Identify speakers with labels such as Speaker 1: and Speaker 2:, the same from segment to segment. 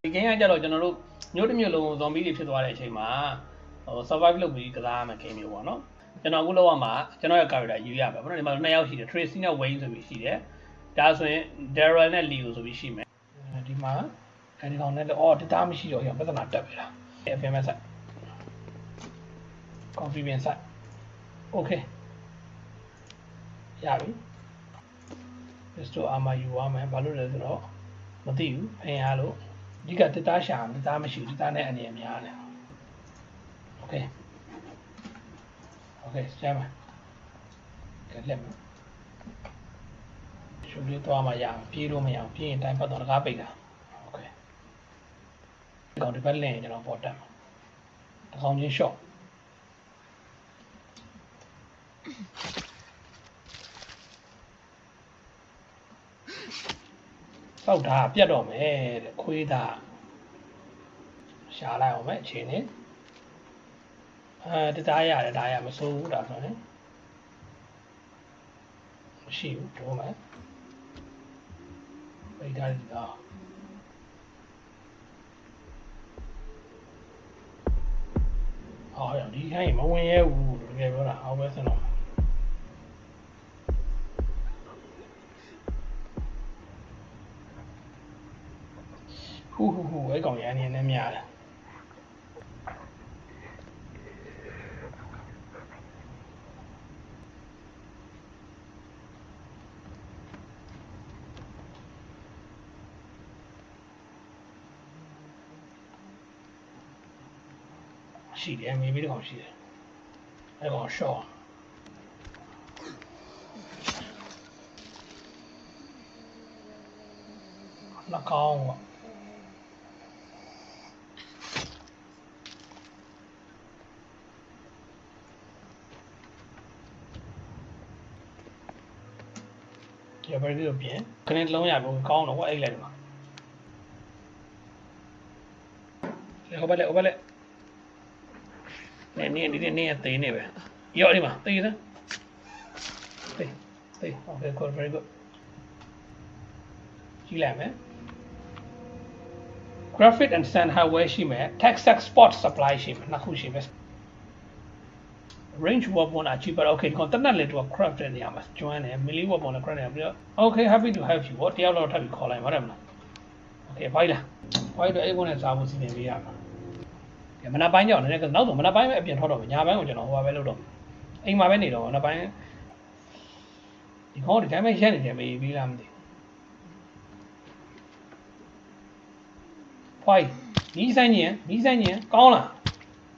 Speaker 1: ဒီ game ကကြတော့ကျွန်တော်တို့မျိုးတစ်မျိုးလုံး zombie တွေဖြစ်သွားတဲ့အချိန်မှာsurvive လုပ်ပြီးကစားရမယ့် game မျိုးပေါ့နော်ကျွန်တော်အခုလောက်ရမှာကျွန်တော်ရဲ့ character ယူရပါဘောနော်ဒီမှာ2ယောက်ရှိတယ် Tracy နဲ့ Wayne ဆိုပြီးရှိတယ်ဒါဆိုရင် Daryl နဲ့ Leo ဆိုပြီးရှိမယ်ဒီမှာအဲဒီကောင်နဲ့အော်ဒီသားမရှိတော့ရပြဿနာတက်ပြီလား FM ဆိုင် confidence ဆိုင် okay ရပြီ Restore armor ယူရမယ်ဘာလို့လဲဆိုတော့မသိဘူးဖင်ရလို့ဒီကတစ်သားရှာတစ်သားမရှိဘူးတစ်သားနဲ့အနေအများတယ် okay okay ကျမ်းပါကဲလက်မရှုပ်လေးသွားမှရအောင်ပြေးလို့မရအောင်ပြေးရင်တိုင်းပတ်တော့တကားပိတ်တာ okay ဒီကောင်ဒီဘက်လင်းကျွန်တော်ပေါ်တက်မှာတကောင်ချင်း short စောက်တာပြတ်တော့မယ်တဲ့ခွေးသားရှာလိုက်အောင်မယ်အချိန်နဲ့တရားရတယ်ဒါရမစိုးဘူးဒါဆိုရင်မရှိဘူးတော့မယ်ပိတ်ထားတယ်တော့အော်ဒီခိုင်းမဝင်ရဲဘူးတကယ်ပြောတာအောက်ပဲစတော့ဟူအဲ့ကောင်ရန်နေနဲ့များတယ်ရှိတယ် maybe တကောင်ရှိတယ်အဲ့ကောင် short နှကောင်းပေါ့ရပါပြီပြင်ခဏလုံးရပြီကောင်းတော့ကွာအဲ့လိုက်တော့လေဟိုဘက်လေနေသေးနေပဲရော့ဒီမှာသေးစမ်းသေး okay good very good ကြည့်လိုက်မယ် graphic and sand hardware ရှိမယ် text export supply ရှိမယ်နှစ်ခုရှိမယ် range weapon achieve okay ဒီကောင်တနက်လေတော့ craft တဲ့နေရာမှာကျွမ်းတယ် melee weapon နဲ့ craft နေပြီးတော့ okay happy to help you တယောက်တော့ထပ်ပြီးခေါ်လိုက်ပါတယ်မလား okay ဘိုက်တော့အဲ့ဘုန်းနဲ့စားဖို့စီစဉ်ပေးရမှာမနက်ပိုင်းကြောင့်လည်းနောက်တော့မနက်ပိုင်းပဲအပြင်ထွက်တော့ညပိုင်းကိုကျွန်တော်ဟိုပါပဲလုပ်တော့အိမ်မှာပဲနေတော့မနက်ပိုင်းဒီကောင်ဒီတိုင်းပဲရက်နေတယ်မေးပြီးလားမသိဖွိုင်းနီးဆိုင်ညင်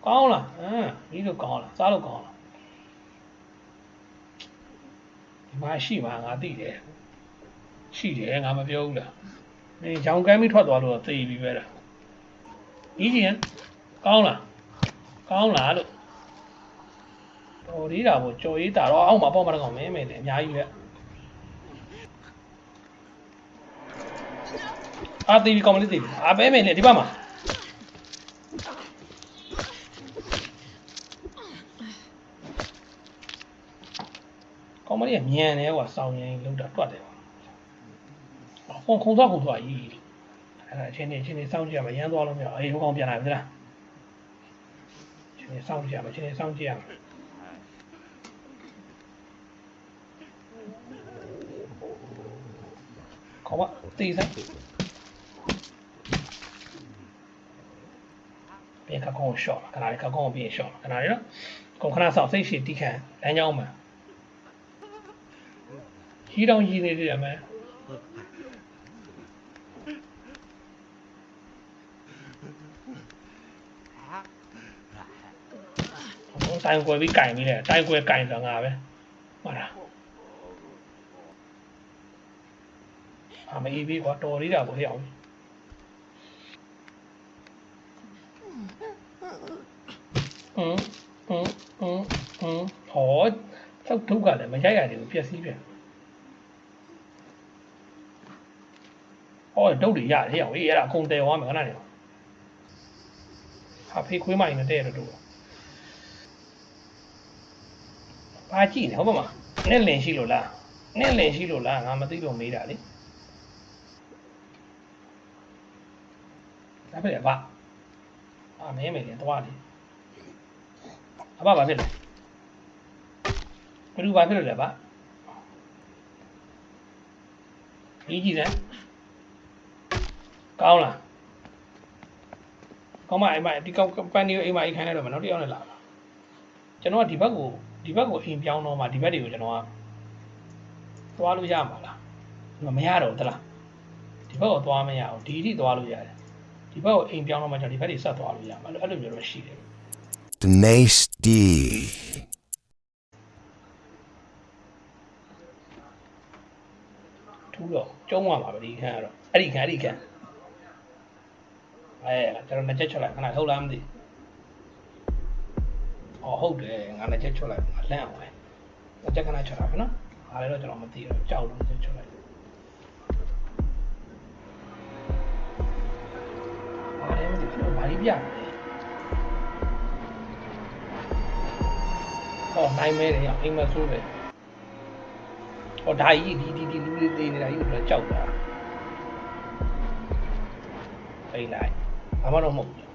Speaker 1: ကောင်းလားဒီလိုကောင်းလားစားလို့ကောင်းလားဒီမှာရှိမှာငါသိတယ်ရှိတယ်ငါမပြောဘူးလားနေရောင်ကမ်းပြီးထွက်သွားလို့သိပြီးပဲလားဒီကျင်ကောင်းလားလို့တော်သေးတာပေါ့ကြော်ရေးတာတော့အောက်မှာပေါ့မတကောင်မင်းတယ်အများကြီးပဲအာသေးပြီကောင်းမလေးသေးပြီအာပဲမင်းလေဒီဘက်မှာကောင်းမလေးမြန်တယ်ကွာစောင်းရင်လောက်တာတွတ်တယ်ခုံသွားကြီးအဲ့ဒါချင်းနေစောင်းကြည့်ရမှာရမ်းသွားလို့မရအေးဟိုကောင်ပြန်လာပြီလားချင်းစောင်းကြည့်ရမှာခေါ်ပါတေးစမ်းပြန်ကကောင်ရှော့ခဏလေးကကောင်ပြန်ရှော့ခဏလေးနော်ကောင်ခဏဆောက်စိတ်ရှိတီးခံလမ်းကြောင်းမှာကြီးတောင်ကြီးနေသေးတယ်မယ်တိုင်ကွယ်ပြီးကင်ပြီးတယ်တိုင်ကွယ်ကင်ဆိုငါပဲဟုတ်လားမအေးပြီးကွာတော်သေးတာကိုရအောင်ဟောသောက်ထုတ်ကလည်းမရိုက်ရတယ်ကိုပြက်စီးပြန်ဟောဒုတ်တွေရတယ်ရအောင်အေးအဲ့ဒါအကုန်တယ်သွားမယ်ခဏနေဟာဖေးခွေးမိုင်းနဲ့တဲ့ရတော့ဘာကြည့်နေဟုတ်ပါမလားနဲ့လင်ရှိလို့လားငါမသိလို့မေးတာလေ ဒါဖြစ်တယ်ဗျအာမင်းမေလည်းသွားတယ်အဘဘာဖြစ်လဲဘယ်လိုဘာဖြစ်လို့လဲဗျကြီးကြီးစမ်းကောင်းလားကောင်းမအိမ်မဒီကောင်ပန်နေအိမ်မအိမ်ခိုင်းလိုက်တော့မနောက်တစ်ယောက်နဲ့လာကျွန်တော်ကဒီဘက်ကိုအိမ်ပြောင်းတော့မှဒီဘက်တွေကိုကျွန်တော်ကသွားလို့ရမှာလားမရတော့ဘူးလားဒီဘက်ကိုသွားမရအောင်ဒီထိသွားလို့ရတယ်ဒီဘက်ကိုအိမ်ပြောင်းတော့မှကျွန်တော်ဒီဘက်တွေဆက်သွားလို့ရမှာအဲ့လိုမျိုးတော့ရှိတယ်
Speaker 2: Nasty
Speaker 1: ထူးတော့ကျုံးသွားမှာပဲဒီခန်းကတော့အဲ့ဒီခန်းကျွန်တော်နှစ်ချက်ချွတ်လိုက်ခဏဟုတ်လားမသိဟုတ်တယ်ငါနှစ်ချက်ချွတ်လိုက်ငါလန့်အောင်ပဲနှစ်ချက်ခဏချွတ်တာပဲနော်အားလည်းတော့ကျွန်တော်မသိတော့ကြောက်လို့နှစ်ချက်ချွတ်လိုက်အားလည်းမသိဘူးဘာကြီးပြနိုင်မဲတယ်ရအိမ်မဆိုးပဲဒါကြီးဒီလူလေးသေးနေတာကြီးတော့ကြောက်တာအိမ်လိုက်ဘာမှတော့မဟုတ်ဘူး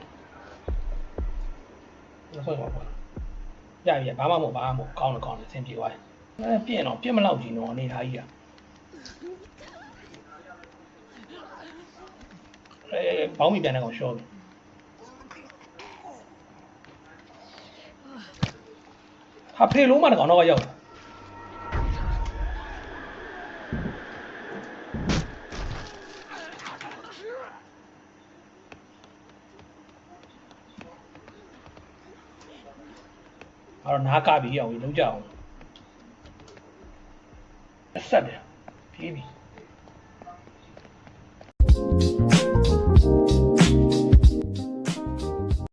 Speaker 1: ဆိုတော့ပြရဘာမှမဟုတ်ကောင်းတယ်ကောင်းတယ်အဆင်ပြေသွားတယ်ပြင်းတော့ပြင်းမလောက်ကြီးတော့အနေထားကြီးဘောင်းမီပြန်တဲ့ကောင်ရှော့ပြီဟာဖေလုံးမတကောင်တော့ရောက်တယ်အဲ့တော့နားကပြီးအောင်လုံးကြအောင်ဆက်တယ်ပြေးပြီ